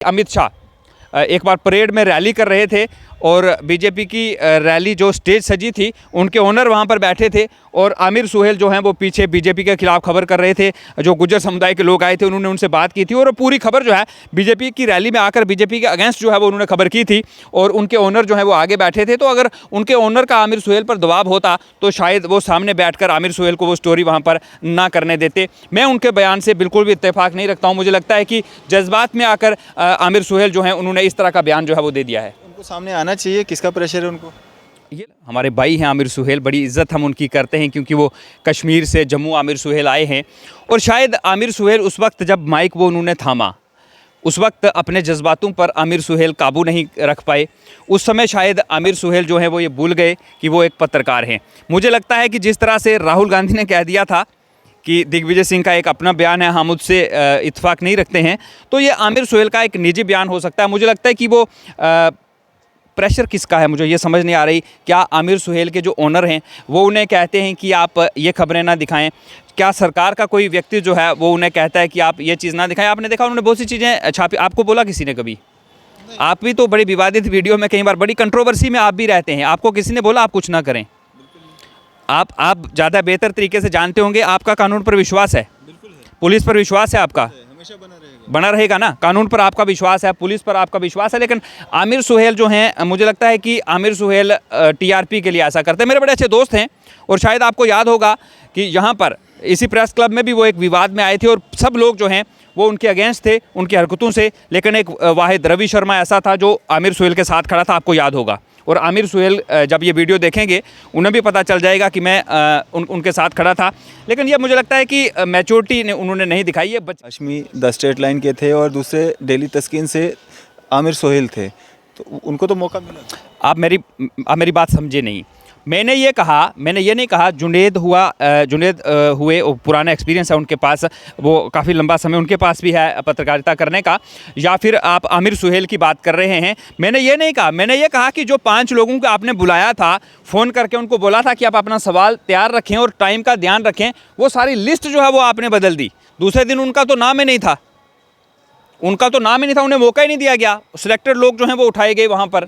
अमित शाह एक बार परेड में रैली कर रहे थे और बीजेपी की रैली जो स्टेज सजी थी, उनके ओनर वहां पर बैठे थे और आमिर सुहेल जो हैं वो पीछे बीजेपी के खिलाफ खबर कर रहे थे। जो गुज्जर समुदाय के लोग आए थे उन्होंने उनसे बात की थी और पूरी खबर जो है बीजेपी की रैली में आकर बीजेपी के अगेंस्ट जो है वो उन्होंने खबर की थी और उनके ओनर जो है वो आगे बैठे थे। तो अगर उनके ओनर का आमिर सुहेल पर दबाव होता तो शायद वो सामने बैठकर आमिर सुहेल को वो स्टोरी वहाँ पर ना करने देते। मैं उनके बयान से बिल्कुल भी इत्तेफाक नहीं रखता हूँ। मुझे लगता है कि जज्बात में आकर आमिर सुहेल जो है उन्होंने इस तरह का बयान जो है वो दे दिया है। उनको सामने आना चाहिए, किसका प्रेशर है उनको? ये हमारे भाई हैं आमिर सुहेल, बड़ी इज़्ज़त हम उनकी करते हैं क्योंकि वो कश्मीर से जम्मू आमिर सुहेल आए हैं और शायद आमिर सुहेल उस वक्त जब माइक वो उन्होंने थामा, उस वक्त अपने जज्बातों पर आमिर सुहेल काबू नहीं रख पाए। उस समय शायद आमिर सुहेल जो है वो ये भूल गए कि वो एक पत्रकार हैं। मुझे लगता है कि जिस तरह से राहुल गांधी ने कह दिया था कि दिग्विजय सिंह का एक अपना बयान है, हम उससे इत्तेफाक नहीं रखते हैं, तो ये आमिर सुहेल का एक निजी बयान हो सकता है। मुझे लगता है कि वो प्रेशर किसका है मुझे ये समझ नहीं आ रही। क्या आमिर सुहेल के जो ओनर हैं वो उन्हें कहते हैं कि आप ये खबरें ना दिखाएं? क्या सरकार का कोई व्यक्ति जो है वो उन्हें कहता है कि आप ये चीज़ ना दिखाएं? आपने देखा उन्होंने बहुत सी चीज़ें छापी। आपको बोला किसी ने कभी? आप भी तो बड़ी विवादित वीडियो में कई बार बड़ी कंट्रोवर्सी में आप भी रहते हैं, आपको किसी ने बोला आप कुछ ना करें? आप ज़्यादा बेहतर तरीके से जानते होंगे। आपका कानून पर विश्वास है, पुलिस पर विश्वास है आपका, हमेशा बना रहेगा ना। कानून पर आपका विश्वास है, पुलिस पर आपका विश्वास है। लेकिन आमिर सुहेल जो हैं, मुझे लगता है कि आमिर सुहेल टीआरपी के लिए ऐसा करते हैं। मेरे बड़े अच्छे दोस्त हैं और शायद आपको याद होगा कि यहाँ पर इसी प्रेस क्लब में भी वो एक विवाद में आए थे और सब लोग जो हैं वो उनके अगेंस्ट थे, उनकी हरकतों से। लेकिन एक वाहिद रवि शर्मा ऐसा था जो आमिर सुहेल के साथ खड़ा था, आपको याद होगा। और आमिर सुहेल जब ये वीडियो देखेंगे उन्हें भी पता चल जाएगा कि मैं उनके साथ खड़ा था। लेकिन ये मुझे लगता है कि मैच्योरिटी ने उन्होंने नहीं दिखाई। ये हाशमी द स्ट्रेट लाइन के थे और दूसरे डेली तस्कीन से आमिर सुहेल थे, तो उनको तो मौका मिला। आप मेरी बात समझे नहीं। मैंने ये नहीं कहा जुनेद हुए पुराना एक्सपीरियंस है उनके पास, वो काफ़ी लंबा समय उनके पास भी है पत्रकारिता करने का, या फिर आप आमिर सुहेल की बात कर रहे हैं। मैंने ये नहीं कहा। मैंने ये कहा कि जो 5 लोगों को आपने बुलाया था, फ़ोन करके उनको बोला था कि आप अपना सवाल तैयार रखें और टाइम का ध्यान रखें, वो सारी लिस्ट जो है वो आपने बदल दी। दूसरे दिन उनका तो नाम ही नहीं था, उन्हें मौका ही नहीं दिया गया। सिलेक्टेड लोग जो हैं वो उठाए गए वहाँ पर।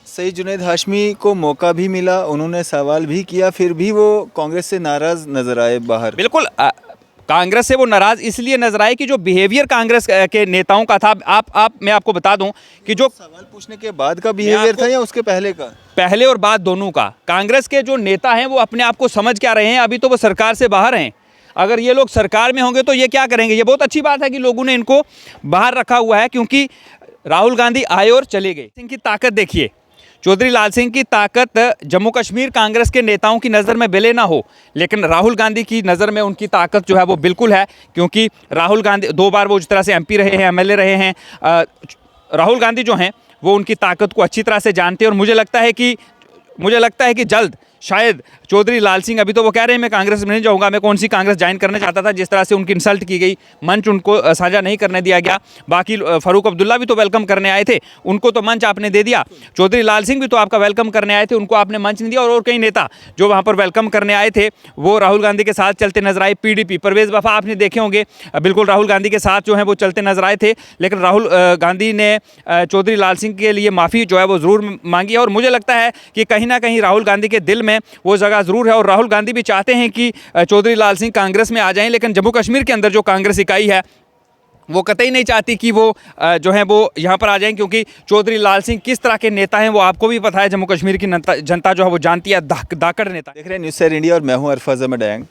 सही, जुनेद हाशमी को मौका भी मिला, उन्होंने सवाल भी किया, फिर भी वो कांग्रेस से नाराज़ नज़र आए बाहर। बिल्कुल, कांग्रेस से वो नाराज़ इसलिए नजर आए कि जो बिहेवियर कांग्रेस के नेताओं का था। मैं आपको बता दूं कि जो सवाल पूछने के बाद का बिहेवियर था या उसके पहले का? पहले और बाद दोनों का। कांग्रेस के जो नेता हैं वो अपने आप को समझ क्या रहे हैं? अभी तो वो सरकार से बाहर हैं। अगर ये लोग सरकार में होंगे तो ये क्या करेंगे? ये बहुत अच्छी बात है कि लोगों ने इनको बाहर रखा हुआ है, क्योंकि राहुल गांधी आए और चले गए। सिंह की ताकत देखिए, चौधरी लाल सिंह की ताकत जम्मू कश्मीर कांग्रेस के नेताओं की नज़र में भले ना हो, लेकिन राहुल गांधी की नज़र में उनकी ताकत जो है वो बिल्कुल है। क्योंकि राहुल गांधी 2 बार वो जिस तरह से एमपी रहे हैं, एमएलए रहे हैं, राहुल गांधी जो हैं वो उनकी ताकत को अच्छी तरह से जानते हैं। और मुझे लगता है कि जल्द शायद चौधरी लाल सिंह, अभी तो वो कह रहे हैं मैं कांग्रेस में नहीं जाऊंगा, मैं कौन सी कांग्रेस ज्वाइन करना चाहता था। जिस तरह से उनकी इंसल्ट की गई, मंच उनको साझा नहीं करने दिया गया। बाकी फारूक अब्दुल्ला भी तो वेलकम करने आए थे, उनको तो मंच आपने दे दिया। चौधरी लाल सिंह भी तो आपका वेलकम करने आए थे, उनको आपने मंच नहीं दिया। और कई नेता जो वहाँ पर वेलकम करने आए थे वो राहुल गांधी के साथ चलते नजर आए। पीडीपी परवेज़ वफा आपने देखे होंगे, बिल्कुल राहुल गांधी के साथ जो है वो चलते नजर आए थे। लेकिन राहुल गांधी ने चौधरी लाल सिंह के लिए माफ़ी जो है वो ज़रूर मांगी। और मुझे लगता है कि कहीं ना कहीं राहुल गांधी के दिल में वो जगह ज़रूर है और राहुल गांधी भी चाहते हैं कि चौधरी लाल सिंह कांग्रेस में आ जाएं। लेकिन जम्मू कश्मीर के अंदर जो कांग्रेस इकाई है वो कतई नहीं चाहती कि वो जो है वो यहाँ पर आ जाएं, क्योंकि चौधरी लाल सिंह किस तरह के नेता हैं वो आपको भी पता है। जम्मू कश्मीर की जनता जो है वो जानती है, दाकड़ नेता। देख रहे हैं न्यूज़ सैर इंडिया और मैं हूँ अरफाज अहमद डैंग।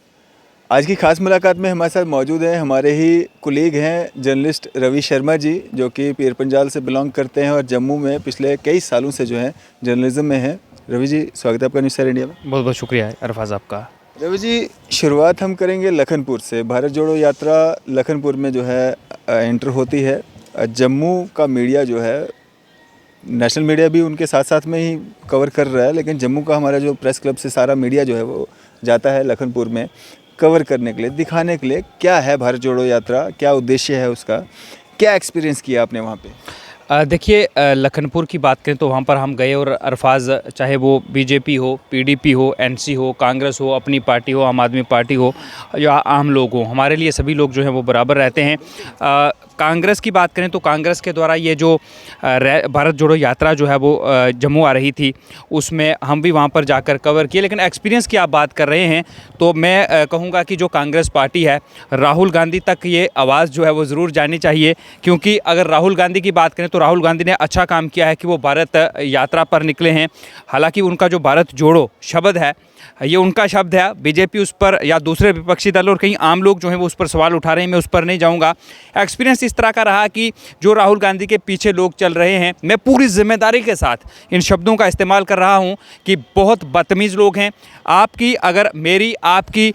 आज की खास मुलाकात में हमारे साथ मौजूद हैं हमारे ही कुलीग हैं जर्नलिस्ट रवि शर्मा जी, जो कि पीर पंजाल से बिलोंग करते हैं और जम्मू में पिछले कई सालों से जो है जर्नलिज्म में हैं। रवि जी, स्वागत है आपका न्यूज़ सैर इंडिया में। बहुत बहुत शुक्रिया अरफाज आपका। रवि जी, शुरुआत हम करेंगे लखनपुर से। भारत जोड़ो यात्रा लखनपुर में जो है एंटर होती है। जम्मू का मीडिया जो है, नेशनल मीडिया भी उनके साथ साथ में ही कवर कर रहा है, लेकिन जम्मू का हमारा जो प्रेस क्लब से सारा मीडिया जो है वो जाता है लखनपुर में कवर करने के लिए, दिखाने के लिए क्या है भारत जोड़ो यात्रा, क्या उद्देश्य है उसका, क्या एक्सपीरियंस किया आपने वहाँ पे? देखिए, लखनपुर की बात करें तो वहाँ पर हम गए और अल्फाज, चाहे वो बीजेपी हो, पीडीपी हो, एनसी हो, कांग्रेस हो, अपनी पार्टी हो, आम आदमी पार्टी हो या आम लोग हो, हमारे लिए सभी लोग जो हैं वो बराबर रहते हैं। कांग्रेस की बात करें तो कांग्रेस के द्वारा ये जो भारत जोड़ो यात्रा जो है वो जम्मू आ रही थी, उसमें हम भी वहाँ पर जाकर कवर किए। लेकिन एक्सपीरियंस की आप बात कर रहे हैं तो मैं कहूँगा कि जो कांग्रेस पार्टी है, राहुल गांधी तक ये आवाज़ जो है वो ज़रूर जानी चाहिए, क्योंकि अगर राहुल गांधी की बात करें तो राहुल गांधी ने अच्छा काम किया है कि वो भारत यात्रा पर निकले हैं। हालांकि उनका जो भारत जोड़ो शब्द है, ये उनका शब्द है, बीजेपी उस पर या दूसरे विपक्षी दल और कई आम लोग जो हैं वो उस पर सवाल उठा रहे हैं, मैं उस पर नहीं जाऊंगा। एक्सपीरियंस इस तरह का रहा कि जो राहुल गांधी के पीछे लोग चल रहे हैं, मैं पूरी जिम्मेदारी के साथ इन शब्दों का इस्तेमाल कर रहा हूं कि बहुत बदतमीज़ लोग हैं। आपकी, अगर मेरी, आपकी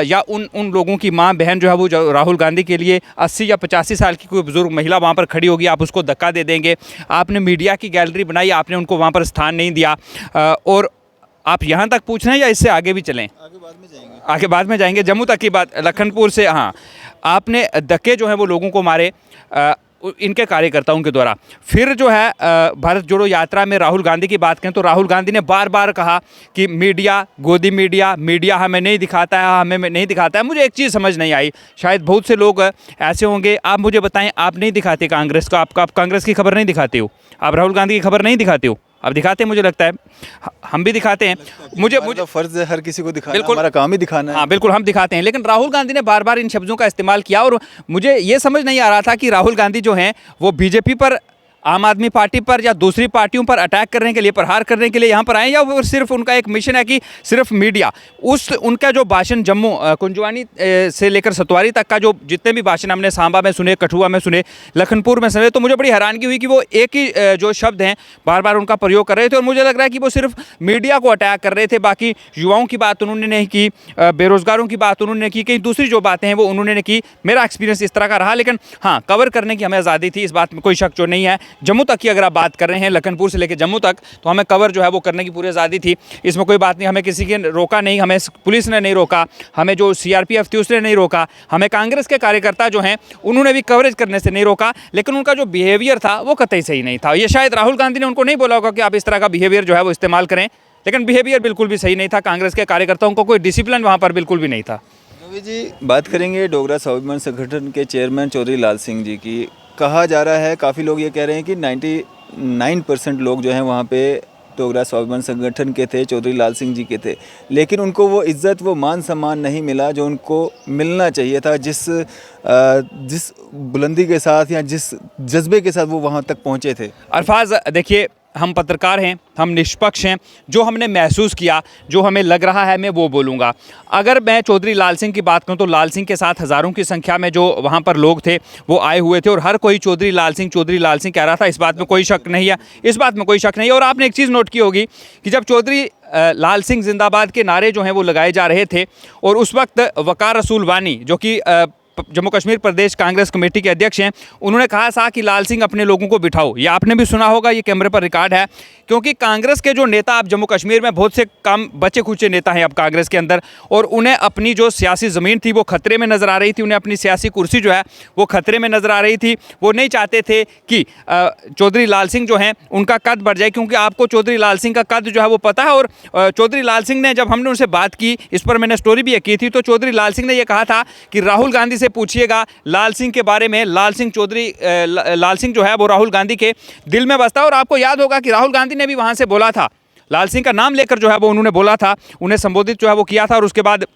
या उन लोगों की माँ बहन जो है वो जो राहुल गांधी के लिए 80 या 85 साल की कोई बुजुर्ग महिला वहाँ पर खड़ी होगी, आप उसको धक्का दे देंगे। आपने मीडिया की गैलरी बनाई, आपने उनको वहाँ पर स्थान नहीं दिया। और आप यहाँ तक पूछ रहे हैं या इससे आगे भी चलें? आगे बाद में जाएंगे। जम्मू तक की बात, लखनपुर से, हाँ, आपने धक्के जो हैं वो लोगों को मारे इनके कार्यकर्ताओं के द्वारा। फिर जो है भारत जोड़ो यात्रा में राहुल गांधी की बात करें तो राहुल गांधी ने बार बार कहा कि मीडिया, गोदी मीडिया हमें नहीं दिखाता है, हमें नहीं दिखाता है। मुझे एक चीज़ समझ नहीं आई, शायद बहुत से लोग ऐसे होंगे, आप मुझे बताएं, आप नहीं दिखाते कांग्रेस को, आप कांग्रेस की खबर नहीं दिखाते हो, आप राहुल गांधी की खबर नहीं दिखाते हो? अब दिखाते हैं, मुझे लगता है हम भी दिखाते हैं। मुझे फर्ज है हर किसी को दिखाना, हमारा काम ही दिखाना है। हाँ बिल्कुल, हम दिखाते हैं। लेकिन राहुल गांधी ने बार बार इन शब्दों का इस्तेमाल किया और मुझे ये समझ नहीं आ रहा था कि राहुल गांधी जो हैं वो बीजेपी पर, आम आदमी पार्टी पर या दूसरी पार्टियों पर अटैक करने के लिए, प्रहार करने के लिए यहाँ पर आए, या वो सिर्फ उनका एक मिशन है कि सिर्फ मीडिया। उनका जो भाषण जम्मू कुंजवानी से लेकर सतवारी तक का जो जितने भी भाषण हमने सांबा में सुने, कठुआ में सुने, लखनपुर में सुने, तो मुझे बड़ी हैरानगी हुई कि वो एक ही जो शब्द हैं बार बार उनका प्रयोग कर रहे थे और मुझे लग रहा है कि वो सिर्फ मीडिया को अटैक कर रहे थे। बाकी युवाओं की बात उन्होंने नहीं की, बेरोजगारों की बात उन्होंने की, कई दूसरी जो बातें हैं वो उन्होंने की। मेरा एक्सपीरियंस इस तरह का रहा। लेकिन हाँ, कवर करने की हमें आज़ादी थी, इस बात में कोई शक जो नहीं है। जम्मू तक की अगर आप बात कर रहे हैं, लखनपुर से लेकर जम्मू तक, तो हमें कवर जो है वो करने की पूरी आज़ादी थी, इसमें कोई बात नहीं। हमें किसी के रोका नहीं, हमें पुलिस ने नहीं रोका, हमें जो सीआरपीएफ थी उसने नहीं रोका, हमें कांग्रेस के कार्यकर्ता जो हैं उन्होंने भी कवरेज करने से नहीं रोका। लेकिन उनका जो बिहेवियर था वो कतई सही नहीं था। ये शायद राहुल गांधी ने उनको नहीं बोला होगा कि आप इस तरह का बिहेवियर जो है वो इस्तेमाल करें, लेकिन बिहेवियर बिल्कुल भी सही नहीं था। कांग्रेस के कार्यकर्ताओं को कोई डिसिप्लिन वहाँ पर बिल्कुल भी नहीं था। रवि जी, बात करेंगे डोगरा स्वाभिमान संगठन के चेयरमैन चौधरी लाल सिंह जी की। कहा जा रहा है, काफ़ी लोग ये कह रहे हैं कि 99% लोग जो हैं वहाँ पे डोगरा स्वाभिमान संगठन के थे, चौधरी लाल सिंह जी के थे, लेकिन उनको वो इज़्ज़त, वो मान सम्मान नहीं मिला जो उनको मिलना चाहिए था। जिस बुलंदी के साथ या जिस जज्बे के साथ वो वहाँ तक पहुँचे थे। अल्फाज, देखिए, हम पत्रकार हैं, हम निष्पक्ष हैं, जो हमने महसूस किया, जो हमें लग रहा है, मैं वो बोलूँगा। अगर मैं चौधरी लाल सिंह की बात करूँ तो लाल सिंह के साथ हज़ारों की संख्या में जो वहाँ पर लोग थे वो आए हुए थे और हर कोई चौधरी लाल सिंह कह रहा था। इस बात में कोई शक नहीं है, इस बात में कोई शक नहीं है। और आपने एक चीज़ नोट की होगी कि जब चौधरी लाल सिंह जिंदाबाद के नारे जो हैं वो लगाए जा रहे थे और उस वक्त वकार रसूल वानी, जो कि जम्मू कश्मीर प्रदेश कांग्रेस कमेटी के अध्यक्ष हैं, उन्होंने कहा था कि लाल सिंह अपने लोगों को बिठाओ। ये आपने भी सुना होगा, ये कैमरे पर रिकॉर्ड है। क्योंकि कांग्रेस के जो नेता अब जम्मू कश्मीर में बहुत से कम बचे खुचे नेता हैं अब कांग्रेस के अंदर, और उन्हें अपनी जो सियासी ज़मीन थी वो खतरे में नज़र आ रही थी, उन्हें अपनी सियासी कुर्सी जो है वो खतरे में नज़र आ रही थी। वो नहीं चाहते थे कि चौधरी लाल सिंह जो हैं उनका कद बढ़ जाए, क्योंकि आपको चौधरी लाल सिंह का कद जो है वो पता है। और चौधरी लाल सिंह ने, जब हमने उनसे बात की, इस पर मैंने स्टोरी भी की थी, तो चौधरी लाल सिंह ने यह कहा था कि राहुल गांधी से पूछिएगा लाल सिंह के बारे में। लाल सिंह जो है वो राहुल गांधी के दिल में बसता है। और आपको याद होगा कि राहुल गांधी ने भी वहां से बोला था, लाल सिंह का नाम लेकर जो है वो उन्होंने बोला था, उन्हें संबोधित जो है वो किया था। और उसके बाद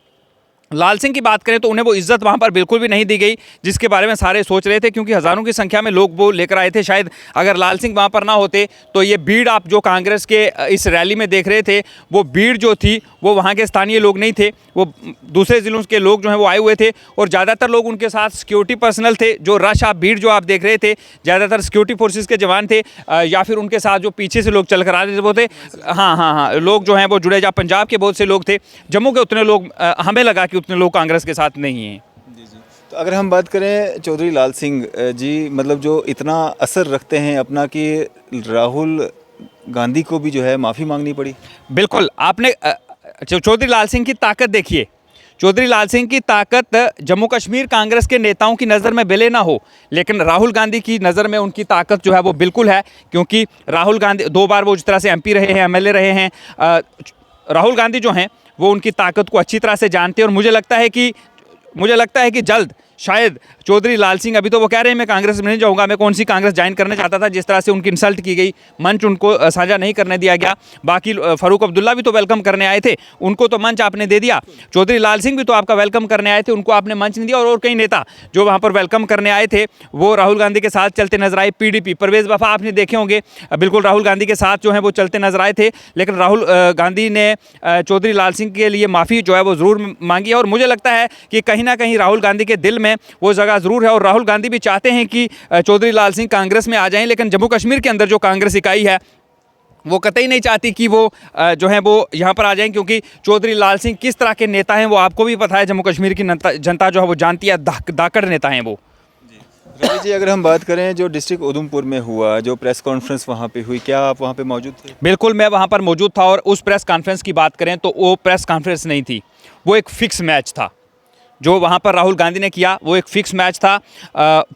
लाल सिंह की बात करें तो उन्हें वो इज्जत वहाँ पर बिल्कुल भी नहीं दी गई जिसके बारे में सारे सोच रहे थे, क्योंकि हज़ारों की संख्या में लोग वो लेकर आए थे। शायद अगर लाल सिंह वहाँ पर ना होते तो ये भीड़ आप जो कांग्रेस के इस रैली में देख रहे थे, वो भीड़ जो थी वो वहाँ के स्थानीय लोग नहीं थे, वो दूसरे ज़िलों के लोग जो हैं वो आए हुए थे। और ज़्यादातर लोग उनके साथ सिक्योरिटी पर्सनल थे। जो रश आप भीड़ जो आप देख रहे थे, ज़्यादातर सिक्योरिटी फोर्सेस के जवान थे, या फिर उनके साथ जो पीछे से लोग चल कर आ रहे थे वो थे। हाँ, लोग जो हैं वो जुड़े, जहाँ पंजाब के बहुत से लोग थे, जम्मू के उतने लोग हमें लगा कि उतने लोग कांग्रेस के साथ नहीं हैं। जी। तो अगर हम बात करें चौधरी लाल सिंह जी, मतलब जो इतना असर रखते हैं अपना, कि राहुल गांधी को भी जो है माफ़ी मांगनी पड़ी। बिल्कुल, आपने चौधरी लाल सिंह की ताकत देखिए। चौधरी लाल सिंह की ताकत जम्मू कश्मीर कांग्रेस के नेताओं की नज़र में भले ना हो, लेकिन राहुल गांधी की नज़र में उनकी ताकत जो है वो बिल्कुल है, क्योंकि राहुल गांधी 2 बार वो जिस तरह से एमपी रहे हैं, एमएलए रहे हैं। राहुल गांधी जो हैं वो उनकी ताकत को अच्छी तरह से जानते हैं, और मुझे लगता है कि जल्द शायद चौधरी लाल सिंह, अभी तो वो कह रहे हैं मैं कांग्रेस में नहीं जाऊंगा, मैं कौन सी कांग्रेस ज्वाइन करना चाहता था, जिस तरह से उनकी इंसल्ट की गई, मंच उनको साझा नहीं करने दिया गया। बाकी फारूक अब्दुल्ला भी तो वेलकम करने आए थे, उनको तो मंच आपने दे दिया। चौधरी लाल सिंह भी तो आपका वेलकम करने आए थे, उनको आपने मंच नहीं दिया। और कई नेता जो वहाँ पर वेलकम करने आए थे वो राहुल गांधी के साथ चलते नजर आए। पीडीपी परवेज वफा आपने देखे होंगे, बिल्कुल राहुल गांधी के साथ जो है वो चलते नजर आए थे, लेकिन राहुल गांधी ने चौधरी लाल सिंह के लिए माफ़ी जो है वो ज़रूर मांगी है। और मुझे लगता है कि कहीं ना कहीं राहुल गांधी के दिल में वो जगह ज़रूर है, और राहुल गांधी भी चाहते हैं कि चौधरी लाल सिंह कांग्रेस में आ जाएं, लेकिन जम्मू कश्मीर के अंदर जो कांग्रेस इकाई है वो कतई नहीं चाहती कि वो जो है वो यहाँ पर आ जाएं, क्योंकि चौधरी लाल सिंह किस तरह के नेता हैं वो आपको भी पता है, जम्मू कश्मीर की जनता जो है वो जानती है, दाकड़ नेता हैं वो। रवि जी, अगर हम बात करें जो डिस्ट्रिक्ट उधमपुर में हुआ, जो प्रेस कॉन्फ्रेंस वहाँ पे हुई, क्या आप वहाँ पे मौजूद थे? बिल्कुल, मैं वहाँ पर मौजूद था, और उस प्रेस कॉन्फ्रेंस की बात करें तो वो प्रेस कॉन्फ्रेंस नहीं थी, वो एक फिक्स मैच था। जो वहाँ पर राहुल गांधी ने किया वो एक फ़िक्स मैच था।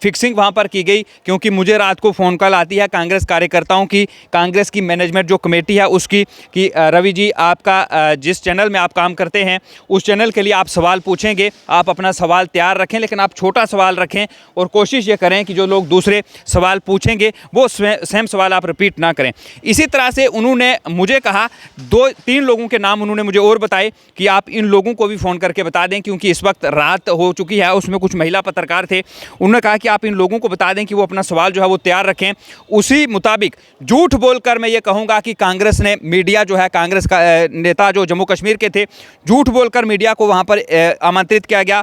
फिक्सिंग वहाँ पर की गई, क्योंकि मुझे रात को फ़ोन कॉल आती है कांग्रेस कार्यकर्ताओं की, कांग्रेस की मैनेजमेंट जो कमेटी है उसकी, कि रवि जी आपका जिस चैनल में आप काम करते हैं उस चैनल के लिए आप सवाल पूछेंगे, आप अपना सवाल तैयार रखें, लेकिन आप छोटा सवाल रखें, और कोशिश ये करें कि जो लोग दूसरे सवाल पूछेंगे वो सेम सवाल आप रिपीट ना करें। इसी तरह से उन्होंने मुझे कहा, 2-3 लोगों के नाम उन्होंने मुझे और बताए कि आप इन लोगों को भी फ़ोन करके बता दें, क्योंकि इस वक्त रात हो चुकी है, उसमें कुछ महिला पत्रकार थे, उन्होंने कहा कि आप इन लोगों को बता दें कि वो अपना सवाल जो है वो तैयार रखें। उसी मुताबिक झूठ बोलकर मैं ये कहूँगा कि कांग्रेस ने, मीडिया जो है, कांग्रेस का नेता जो जम्मू कश्मीर के थे, झूठ बोलकर मीडिया को वहाँ पर आमंत्रित किया गया।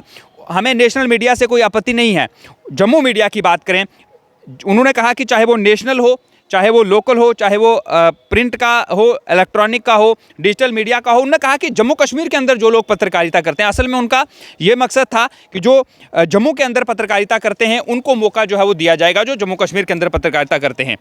हमें नेशनल मीडिया से कोई आपत्ति नहीं है, जम्मू मीडिया की बात करें, उन्होंने कहा कि चाहे वो नेशनल हो, चाहे वो लोकल हो, चाहे वो प्रिंट का हो, इलेक्ट्रॉनिक का हो, डिजिटल मीडिया का हो, उन्होंने कहा कि जम्मू कश्मीर के अंदर जो लोग पत्रकारिता करते हैं, असल में उनका ये मकसद था कि जो जम्मू के अंदर पत्रकारिता करते हैं उनको मौका जो है वो दिया जाएगा, जो जम्मू कश्मीर के अंदर पत्रकारिता करते हैं।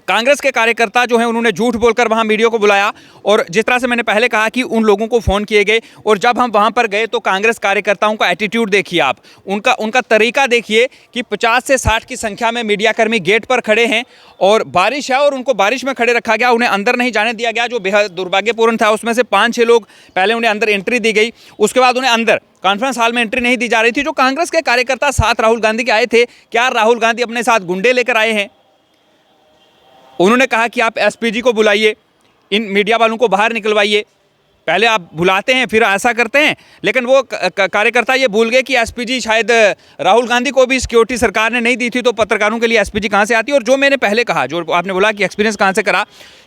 कांग्रेस के कार्यकर्ता जो हैं उन्होंने झूठ बोलकर वहाँ मीडिया को बुलाया, और जिस तरह से मैंने पहले कहा कि उन लोगों को फ़ोन किए गए, और जब हम वहाँ पर गए तो कांग्रेस कार्यकर्ताओं का एटीट्यूड देखिए आप, उनका तरीका देखिए कि 50 से 60 की संख्या में मीडियाकर्मी गेट पर खड़े हैं, और बारिश है और उनको बारिश में खड़े रखा गया, उन्हें अंदर नहीं जाने दिया गया, जो बेहद दुर्भाग्यपूर्ण था। उसमें से 5-6 लोग पहले उन्हें अंदर एंट्री दी गई, उसके बाद उन्हें अंदर कॉन्फ्रेंस हॉल में एंट्री नहीं दी जा रही थी। जो कांग्रेस के कार्यकर्ता साथ राहुल गांधी के आए थे, क्या राहुल गांधी अपने साथ गुंडे लेकर आए हैं? उन्होंने कहा कि आप एसपीजी को बुलाइए, इन मीडिया वालों को बाहर निकलवाइए। पहले आप बुलाते हैं फिर ऐसा करते हैं, लेकिन वो कार्यकर्ता ये भूल गए कि एसपीजी शायद राहुल गांधी को भी सिक्योरिटी सरकार ने नहीं दी थी, तो पत्रकारों के लिए एसपीजी कहाँ से आती है? और जो मैंने पहले कहा, जो आपने बोला कि एक्सपीरियंस कहाँ से करा,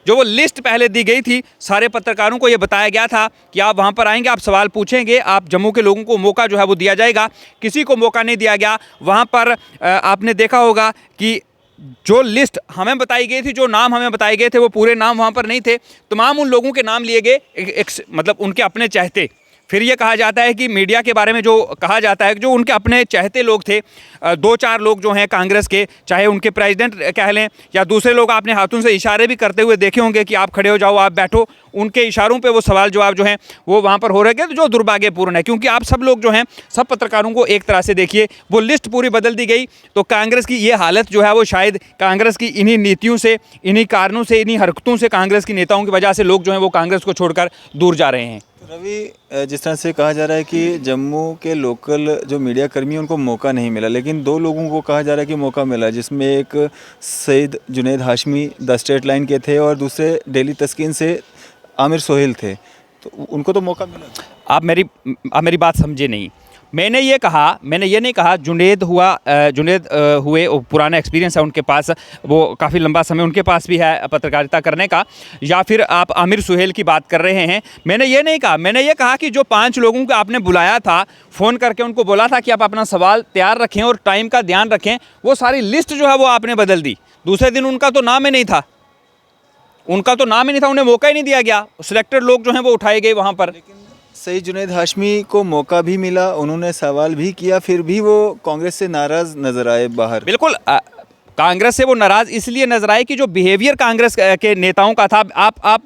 जो वो लिस्ट पहले दी गई थी, सारे पत्रकारों को ये बताया गया था कि आप वहाँ पर आएंगे, आप सवाल पूछेंगे, आप जम्मू के लोगों को मौका जो है वो दिया जाएगा। किसी को मौका नहीं दिया गया। वहाँ पर आपने देखा होगा कि जो लिस्ट हमें बताई गई थी, जो नाम हमें बताए गए थे, वो पूरे नाम वहाँ पर नहीं थे। तमाम उन लोगों के नाम लिए गए, मतलब उनके अपने चहेते। फिर ये कहा जाता है कि मीडिया के बारे में जो कहा जाता है कि जो उनके अपने चहेते लोग थे, 2-4 लोग जो हैं कांग्रेस के, चाहे उनके प्रेसिडेंट कह लें या दूसरे लोग, आपने हाथों से इशारे भी करते हुए देखे होंगे कि आप खड़े हो जाओ, आप बैठो, उनके इशारों पे वो सवाल जवाब जो हैं वो वहाँ पर हो रहे थे, जो दुर्भाग्यपूर्ण है। क्योंकि आप सब लोग जो हैं, सब पत्रकारों को एक तरह से देखिए, वो लिस्ट पूरी बदल दी गई। तो कांग्रेस की ये हालत जो है वो शायद कांग्रेस की इन्हीं नीतियों से, इन्हीं कारणों से, इन्हीं हरकतों से, कांग्रेस की नेताओं की वजह से लोग जो हैं वो कांग्रेस को छोड़कर दूर जा रहे हैं। रवि, जिस तरह से कहा जा रहा है कि जम्मू के लोकल जो मीडिया कर्मी उनको मौका नहीं मिला, लेकिन 2 लोगों को कहा जा रहा है कि मौका मिला, जिसमें एक Syed Junaid Hashmi the state line के थे और दूसरे डेली तस्कीन से आमिर सोहेल थे, तो उनको तो मौका मिला। आप मेरी बात समझे नहीं। मैंने ये नहीं कहा जुनैद हुए, वो पुराना एक्सपीरियंस है उनके पास, वो काफ़ी लंबा समय उनके पास भी है पत्रकारिता करने का, या फिर आप आमिर सुहेल की बात कर रहे हैं। मैंने ये नहीं कहा। मैंने ये कहा कि जो 5 लोगों को आपने बुलाया था, फ़ोन करके उनको बोला था कि आप अपना सवाल तैयार रखें और टाइम का ध्यान रखें, वो सारी लिस्ट जो है वो आपने बदल दी। दूसरे दिन उनका तो नाम ही नहीं था, उन्हें मौका ही नहीं दिया गया। सिलेक्टेड लोग जो हैं वो उठाए गए वहाँ पर। सईद जुनैद हाशमी को मौका भी मिला, उन्होंने सवाल भी किया, फिर भी वो कांग्रेस से नाराज़ नज़र आए बाहर। बिल्कुल, कांग्रेस से वो नाराज़ इसलिए नजर आए कि जो बिहेवियर कांग्रेस के नेताओं का था,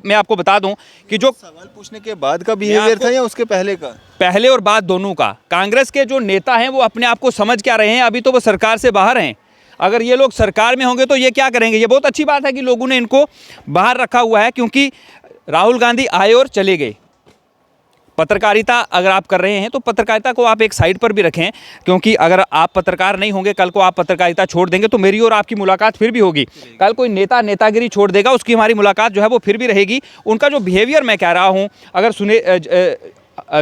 मैं आपको बता दूं कि जो सवाल पूछने के बाद का बिहेवियर था या उसके पहले का? पहले और बाद दोनों का। कांग्रेस के जो नेता हैं वो अपने आप को समझ क्या रहे हैं, अभी तो वो सरकार से बाहर हैं। अगर ये लोग सरकार में होंगे तो ये क्या करेंगे। ये बहुत अच्छी बात है कि लोगों ने इनको बाहर रखा हुआ है, क्योंकि राहुल गांधी आए और चले गए। पत्रकारिता अगर आप कर रहे हैं तो पत्रकारिता को आप एक साइड पर भी रखें, क्योंकि अगर आप पत्रकार नहीं होंगे, कल को आप पत्रकारिता छोड़ देंगे तो मेरी और आपकी मुलाकात फिर भी होगी। कल कोई नेता नेतागिरी छोड़ देगा, उसकी हमारी मुलाकात जो है वो फिर भी रहेगी। उनका जो बिहेवियर मैं कह रहा हूँ, अगर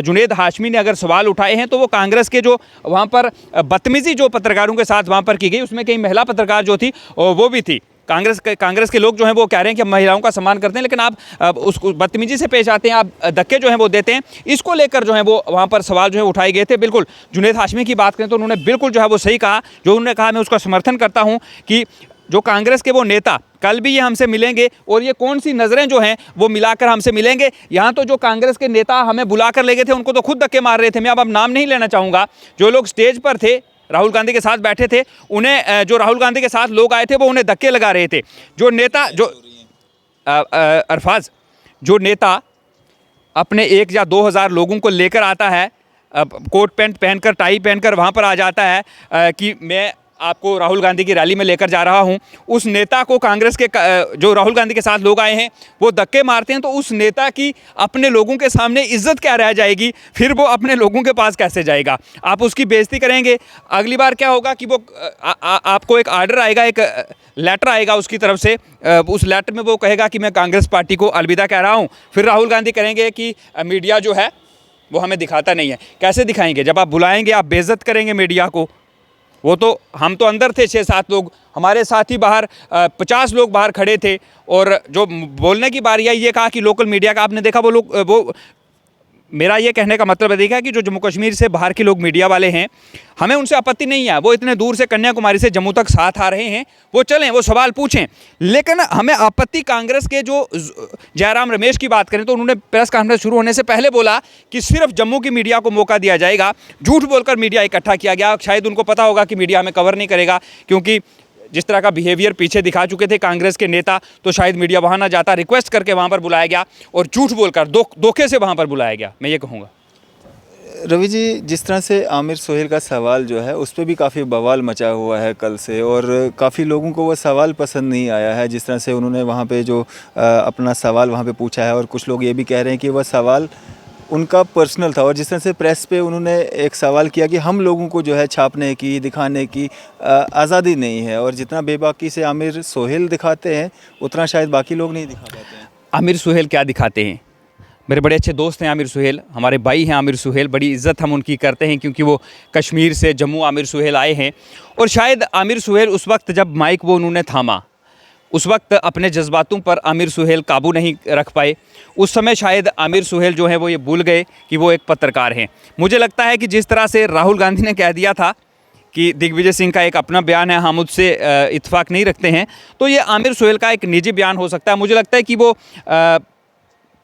जुनेद हाशमी ने अगर सवाल उठाए हैं तो वो कांग्रेस के जो वहाँ पर बदतमीज़ी जो पत्रकारों के साथ वहाँ पर की गई, उसमें कई महिला पत्रकार जो थी वो भी थी। कांग्रेस के लोग जो हैं वो कह रहे हैं कि हम महिलाओं का सम्मान करते हैं, लेकिन आप उसको बदतमीजी से पेश आते हैं, आप धक्के जो हैं वो देते हैं। इसको लेकर जो है वो वहाँ पर सवाल जो है उठाए गए थे। बिल्कुल जुनेद हाशमी की बात करें तो उन्होंने बिल्कुल जो है वो सही कहा, जो उन्होंने कहा मैं उसका समर्थन करता हूँ कि जो कांग्रेस के वो नेता कल भी ये हमसे मिलेंगे और ये कौन सी नज़रें जो हैं वो मिलाकर हमसे मिलेंगे। यहाँ तो जो कांग्रेस के नेता हमें बुलाकर ले गए थे उनको तो खुद धक्के मार रहे थे। मैं अब नाम नहीं लेना चाहूँगा। जो लोग स्टेज पर थे, राहुल गांधी के साथ बैठे थे, उन्हें जो राहुल गांधी के साथ लोग आए थे वो उन्हें धक्के लगा रहे थे। जो नेता जो अरफाज जो नेता अपने 1 या 2 हज़ार लोगों को लेकर आता है, कोट पैंट पहनकर, टाई पहनकर वहाँ पर आ जाता है कि मैं आपको राहुल गांधी की रैली में लेकर जा रहा हूं, उस नेता को कांग्रेस के जो राहुल गांधी के साथ लोग आए हैं वो धक्के मारते हैं, तो उस नेता की अपने लोगों के सामने इज्जत क्या रह जाएगी। फिर वो अपने लोगों के पास कैसे जाएगा। आप उसकी बेइज्जती करेंगे। अगली बार क्या होगा कि वो आपको एक आर्डर आएगा, एक लेटर आएगा उसकी तरफ से, उस लेटर में वो कहेगा कि मैं कांग्रेस पार्टी को अलविदा कह रहा हूँ। फिर राहुल गांधी कहेंगे कि मीडिया जो है वो हमें दिखाता नहीं है। कैसे दिखाएंगे? जब आप बुलाएंगे आप बेइज्जत करेंगे मीडिया को। वो तो हम तो अंदर थे 6-7 लोग, हमारे साथ ही बाहर 50 लोग बाहर खड़े थे, और जो बोलने की बारी आई ये कहा कि लोकल मीडिया का आपने देखा वो मेरा ये कहने का मतलब है देखा कि जो जम्मू कश्मीर से बाहर के लोग मीडिया वाले हैं, हमें उनसे आपत्ति नहीं है। वो इतने दूर से कन्याकुमारी से जम्मू तक साथ आ रहे हैं, वो चलें, वो सवाल पूछें। लेकिन हमें आपत्ति कांग्रेस के जो जयराम रमेश की बात करें तो उन्होंने प्रेस कॉन्फ्रेंस शुरू होने से पहले बोला कि सिर्फ जम्मू की मीडिया को मौका दिया जाएगा। झूठ बोलकर मीडिया इकट्ठा किया गया। शायद उनको पता होगा कि मीडिया हमें कवर नहीं करेगा, क्योंकि जिस तरह का बिहेवियर पीछे दिखा चुके थे कांग्रेस के नेता, तो शायद मीडिया वहाँ ना जाता। रिक्वेस्ट करके वहाँ पर बुलाया गया और झूठ बोलकर धोखे से वहाँ पर बुलाया गया, मैं ये कहूँगा। रवि जी, जिस तरह से आमिर सुहेल का सवाल जो है उस पर भी काफ़ी बवाल मचा हुआ है कल से, और काफ़ी लोगों को वो सवाल पसंद नहीं आया है जिस तरह से उन्होंने वहाँ पे जो अपना सवाल वहाँ पे पूछा है। और कुछ लोग ये भी कह रहे हैं कि वह सवाल उनका पर्सनल था, और जिस तरह से प्रेस पे उन्होंने एक सवाल किया कि हम लोगों को जो है छापने की, दिखाने की आज़ादी नहीं है, और जितना बेबाकी से आमिर सुहेल दिखाते हैं उतना शायद बाकी लोग नहीं दिखा पाते हैं। आमिर सुहेल क्या दिखाते हैं? मेरे बड़े अच्छे दोस्त हैं आमिर सुहेल, हमारे भाई हैं आमिर सुहेल, बड़ी इज़्ज़त हम उनकी करते हैं, क्योंकि वो कश्मीर से जम्मू आमिर सुहेल आए हैं। और शायद आमिर सुहेल उस वक्त जब माइक वो उन्होंने थामा, उस वक्त अपने जज्बातों पर आमिर सुहेल काबू नहीं रख पाए। उस समय शायद आमिर सुहेल जो है वो ये भूल गए कि वो एक पत्रकार हैं। मुझे लगता है कि जिस तरह से राहुल गांधी ने कह दिया था कि दिग्विजय सिंह का एक अपना बयान है, हम उससे इत्तेफाक नहीं रखते हैं, तो ये आमिर सुहेल का एक निजी बयान हो सकता है। मुझे लगता है कि वो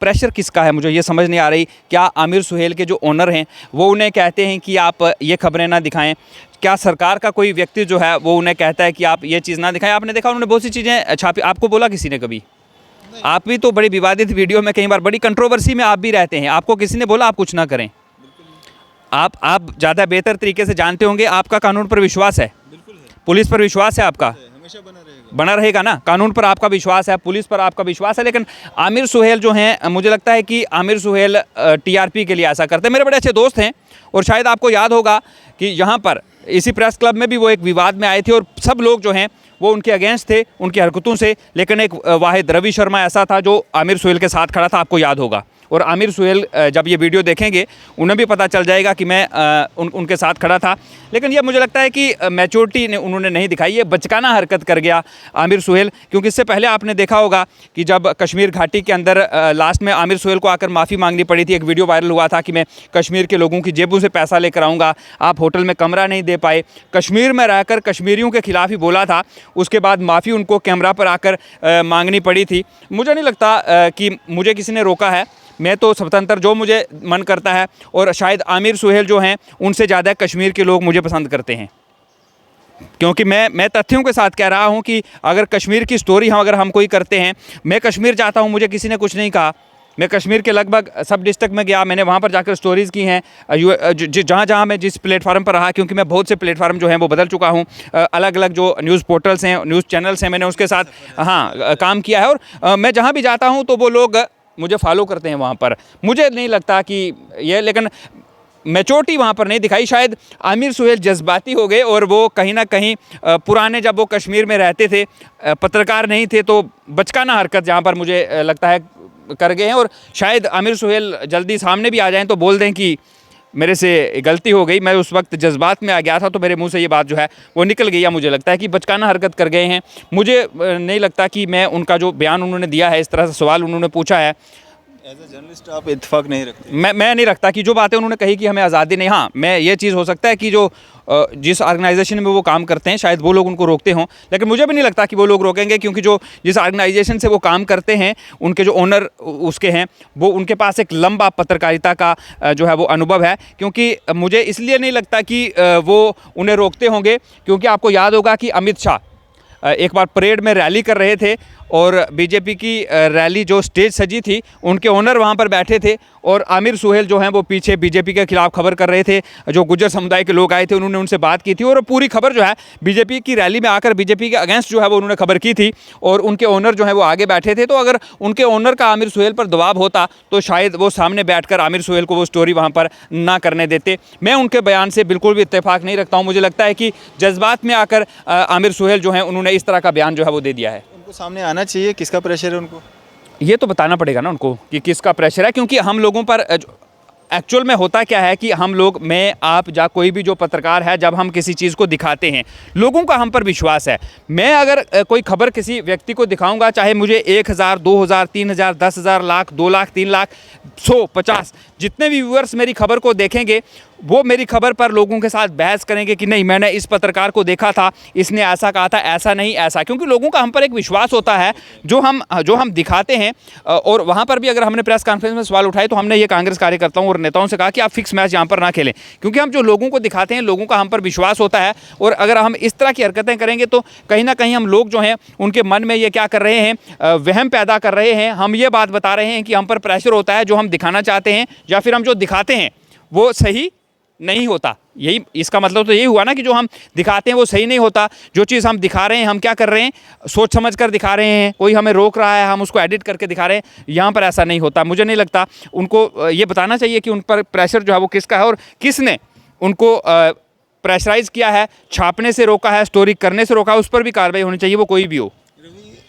प्रेशर किसका है मुझे ये समझ नहीं आ रही। क्या आमिर सुहेल के जो ओनर हैं वो उन्हें कहते हैं कि आप ये खबरें ना दिखाएं? क्या सरकार का कोई व्यक्ति जो है वो उन्हें कहता है कि आप ये चीज़ ना दिखाएं? आपने देखा उन्होंने बहुत सी चीज़ें छापी। आपको बोला किसी ने कभी? आप भी तो बड़ी विवादित वीडियो में कई बार बड़ी कंट्रोवर्सी में आप भी रहते हैं, आपको किसी ने बोला आप कुछ ना करें? आप ज़्यादा बेहतर तरीके से जानते होंगे। आपका कानून पर विश्वास है, पुलिस पर विश्वास है आपका, बना रहेगा ना। कानून पर आपका विश्वास है, पुलिस पर आपका विश्वास है। लेकिन आमिर सुहेल जो हैं, मुझे लगता है कि आमिर सुहेल टीआरपी के लिए ऐसा करते हैं। मेरे बड़े अच्छे दोस्त हैं, और शायद आपको याद होगा कि यहाँ पर इसी प्रेस क्लब में भी वो एक विवाद में आए थे, और सब लोग जो हैं वो उनके अगेंस्ट थे उनकी हरकतों से। लेकिन एक वाहिद रवि शर्मा ऐसा था जो आमिर सुहेल के साथ खड़ा था, आपको याद होगा। और आमिर सुहेल जब ये वीडियो देखेंगे उन्हें भी पता चल जाएगा कि मैं उनके साथ खड़ा था। लेकिन ये मुझे लगता है कि मैच्योरिटी ने उन्होंने नहीं दिखाई, ये बचकाना हरकत कर गया आमिर सुहेल। क्योंकि इससे पहले आपने देखा होगा कि जब कश्मीर घाटी के अंदर लास्ट में आमिर सुहेल को आकर माफ़ी मांगनी पड़ी थी, एक वीडियो वायरल हुआ था कि मैं कश्मीर के लोगों की जेबों से पैसा लेकर आऊँगा, आप होटल में कमरा नहीं दे पाए। कश्मीर में रहकर कश्मीरियों के खिलाफ ही बोला था, उसके बाद माफ़ी उनको कैमरा पर आकर मांगनी पड़ी थी। मुझे नहीं लगता कि मुझे किसी ने रोका है, मैं तो स्वतंत्र जो मुझे मन करता है। और शायद आमिर सुहेल जो हैं उनसे ज़्यादा कश्मीर के लोग मुझे पसंद करते हैं। क्योंकि मैं तथ्यों के साथ कह रहा हूं कि अगर कश्मीर की स्टोरी अगर हम कोई करते हैं, मैं कश्मीर जाता हूं, मुझे किसी ने कुछ नहीं कहा, मैं कश्मीर के लगभग सब डिस्ट्रिक्ट में गया, मैंने वहाँ पर जाकर स्टोरीज़ की हैं, जहाँ जहाँ मैं जिस प्लेटफार्म पर रहा, क्योंकि मैं बहुत से प्लेटफार्म जो हैं वो बदल चुका हूँ, अलग अलग जो न्यूज़ पोर्टल्स हैं, न्यूज़ चैनल्स हैं, मैंने उसके साथ काम किया है। और मैं जहाँ भी जाता हूँ तो वो लोग मुझे फॉलो करते हैं वहाँ पर। मुझे नहीं लगता कि ये, लेकिन मैच्योरिटी वहाँ पर नहीं दिखाई। शायद आमिर सुहेल जज्बाती हो गए और वो कहीं ना कहीं पुराने जब वो कश्मीर में रहते थे, पत्रकार नहीं थे, तो बचकाना हरकत जहाँ पर मुझे लगता है कर गए हैं। और शायद आमिर सुहेल जल्दी सामने भी आ जाएं तो बोल दें कि मेरे से गलती हो गई, मैं उस वक्त जज्बात में आ गया था, तो मेरे मुंह से ये बात जो है वो निकल गई। या मुझे लगता है कि बचकाना हरकत कर गए हैं। मुझे नहीं लगता कि मैं उनका जो बयान उन्होंने दिया है, इस तरह से सवाल उन्होंने पूछा है, एज ए जर्नलिस्ट आप इत्तेफाक नहीं रखते? मैं नहीं रखता कि जो बातें उन्होंने कही कि हमें आज़ादी नहीं। हाँ, मैं ये चीज़ हो सकता है कि जो जिस ऑर्गेनाइजेशन में वो काम करते हैं शायद वो लोग उनको रोकते हों, लेकिन मुझे भी नहीं लगता कि वो लोग रोकेंगे, क्योंकि जो जिस ऑर्गेनाइजेशन से वो काम करते हैं, उनके जो ओनर उसके हैं, वो उनके पास एक लंबा पत्रकारिता का जो है वो अनुभव है। क्योंकि मुझे इसलिए नहीं लगता कि वो उन्हें रोकते होंगे, क्योंकि आपको याद होगा कि अमित शाह एक बार परेड में रैली कर रहे थे और बीजेपी की रैली जो स्टेज सजी थी, उनके ओनर वहाँ पर बैठे थे और आमिर सुहेल जो हैं वो पीछे बीजेपी के खिलाफ खबर कर रहे थे। जो गुज्जर समुदाय के लोग आए थे उन्होंने उनसे बात की थी और पूरी खबर जो है बीजेपी की रैली में आकर बीजेपी के अगेंस्ट जो है वो उन्होंने खबर की थी और उनके ओनर जो है वो आगे बैठे थे। तो अगर उनके ओनर का आमिर सुहेल पर दबाव होता तो शायद वो सामने बैठकर आमिर सुहेल को वो स्टोरी वहाँ पर ना करने देते। मैं उनके बयान से बिल्कुल भी इत्तेफाक नहीं रखता हूँ। मुझे लगता है कि जज्बात में आकर आमिर सुहेल जो हैं उन्होंने इस तरह का बयान जो है वो दे दिया है। उनको सामने आना चाहिए, किसका प्रेशर है उनको? ये तो बताना पड़ेगा ना उनको कि किसका प्रेशर है, क्योंकि हम लोगों पर एक्चुअल में होता क्या है कि हम लोग, मैं, आप, या कोई भी जो पत्रकार है, जब हम किसी चीज़ को दिखाते हैं, लोगों का हम पर विश्वास है। मैं अगर कोई खबर किसी व्यक्ति को दिखाऊंगा, चाहे मुझे 1000, 2000, 3000, 10,000, लाख, 2 लाख, 3 लाख, 100, 50 जितने भी व्यूअर्स मेरी खबर को देखेंगे, वो मेरी खबर पर लोगों के साथ बहस करेंगे कि नहीं, मैंने इस पत्रकार को देखा था, इसने ऐसा कहा था, ऐसा नहीं, ऐसा। क्योंकि लोगों का हम पर एक विश्वास होता है जो हम दिखाते हैं। और वहाँ पर भी अगर हमने प्रेस कॉन्फ्रेंस में सवाल उठाए तो हमने ये कांग्रेस कार्यकर्ताओं और नेताओं से कहा कि आप फिक्स मैच यहाँ पर ना खेलें, क्योंकि हम जो लोगों को दिखाते हैं, लोगों का हम पर विश्वास होता है। और अगर हम इस तरह की हरकतें करेंगे तो कहीं ना कहीं हम लोग जो हैं उनके मन में ये क्या कर रहे हैं, वहम पैदा कर रहे हैं। हम ये बात बता रहे हैं कि हम पर प्रेशर होता है, जो हम दिखाना चाहते हैं या फिर हम जो दिखाते हैं वो सही नहीं होता। यही इसका मतलब तो यही हुआ ना कि जो हम दिखाते हैं वो सही नहीं होता। जो चीज़ हम दिखा रहे हैं, हम क्या कर रहे हैं, सोच समझ कर दिखा रहे हैं, कोई हमें रोक रहा है, हम उसको एडिट करके दिखा रहे हैं। यहाँ पर ऐसा नहीं होता। मुझे नहीं लगता। उनको ये बताना चाहिए कि उन पर प्रेशर जो है वो किसका है और किसने उनको प्रेशराइज़ किया है, छापने से रोका है, स्टोरी करने से रोका है, उस पर भी कार्रवाई होनी चाहिए, वो कोई भी हो।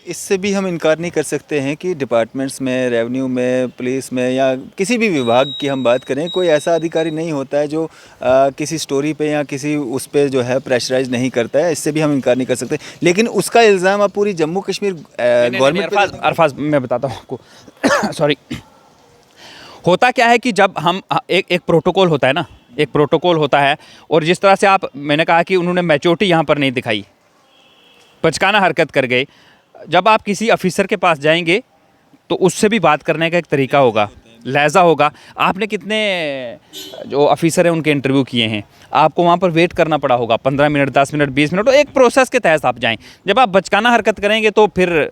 इससे भी हम इनकार नहीं कर सकते हैं कि डिपार्टमेंट्स में, रेवेन्यू में, पुलिस में या किसी भी विभाग की हम बात करें, कोई ऐसा अधिकारी नहीं होता है जो किसी स्टोरी पे या किसी उस पे जो है प्रेशराइज नहीं करता है। इससे भी हम इनकार नहीं कर सकते। लेकिन उसका इल्ज़ाम आप पूरी जम्मू कश्मीर गवर्नमेंट पे अरफाज मैं बताता हूँ आपको सॉरी, होता क्या है कि जब हम एक प्रोटोकॉल होता है ना, एक प्रोटोकॉल होता है, और जिस तरह से मैंने कहा कि उन्होंने मैच्योरिटी यहाँ पर नहीं दिखाई, बचकाना हरकत कर गए। जब आप किसी ऑफिसर के पास जाएंगे तो उससे भी बात करने का एक तरीका होगा, लहजा होगा। आपने कितने जो ऑफिसर हैं उनके इंटरव्यू किए हैं, आपको वहाँ पर वेट करना पड़ा होगा 15 मिनट, 10 मिनट, 20 मिनट, तो एक प्रोसेस के तहत आप जाएं। जब आप बचकाना हरकत करेंगे तो फिर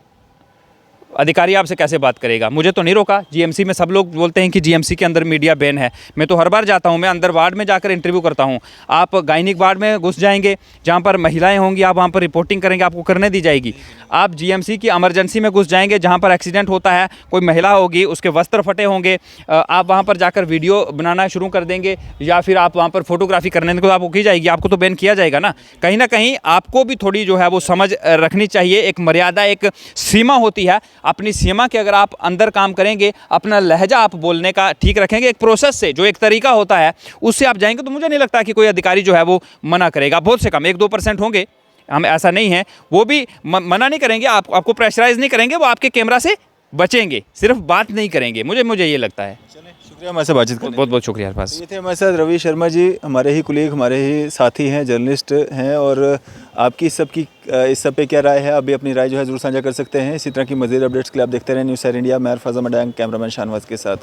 अधिकारी आपसे कैसे बात करेगा। मुझे तो नहीं रोका। जीएमसी में सब लोग बोलते हैं कि जीएमसी के अंदर मीडिया बैन है। मैं तो हर बार जाता हूं, मैं अंदर वार्ड में जाकर इंटरव्यू करता हूं। आप गायनिक वार्ड में घुस जाएंगे, जहां पर महिलाएं होंगी, आप वहां पर रिपोर्टिंग करेंगे, आपको करने दी जाएगी। आप जीएमसी की इमरजेंसी में घुस जाएंगे, जहाँ पर एक्सीडेंट होता है, कोई महिला होगी, उसके वस्त्र फटे होंगे, आप वहाँ पर जाकर वीडियो बनाना शुरू कर देंगे या फिर आप वहाँ पर फोटोग्राफी करने को आपको की जाएगी, आपको तो बैन किया जाएगा ना। कहीं ना कहीं आपको भी थोड़ी जो है वो समझ रखनी चाहिए। एक मर्यादा, एक सीमा होती है। अपनी सीमा के अगर आप अंदर काम करेंगे, अपना लहजा आप बोलने का ठीक रखेंगे, एक प्रोसेस से, जो एक तरीका होता है उससे आप जाएंगे, तो मुझे नहीं लगता कि कोई अधिकारी जो है वो मना करेगा। बहुत से कम 1-2% होंगे, हम ऐसा नहीं है, वो भी मना नहीं करेंगे, आपको प्रेशराइज नहीं करेंगे, वो आपके कैमरा से बचेंगे, सिर्फ बात नहीं करेंगे। मुझे ये लगता है। शुक्रिया हमारे साथ बातचीत करने। बहुत बहुत शुक्रिया। पास ये थे हमारे साथ रवि शर्मा जी, हमारे ही कुलीग, हमारे ही साथी हैं, जर्नलिस्ट हैं। और आपकी इस सब पे क्या राय है, आप भी अपनी राय जो है ज़रूर साझा कर सकते हैं। इसी तरह की मज़ीद अपडेट्स के लिए आप देखते रहें न्यूज़ सैर इंडिया। मैं अरफाज़ अहमद, कैमरामैन शाहनवाज के साथ।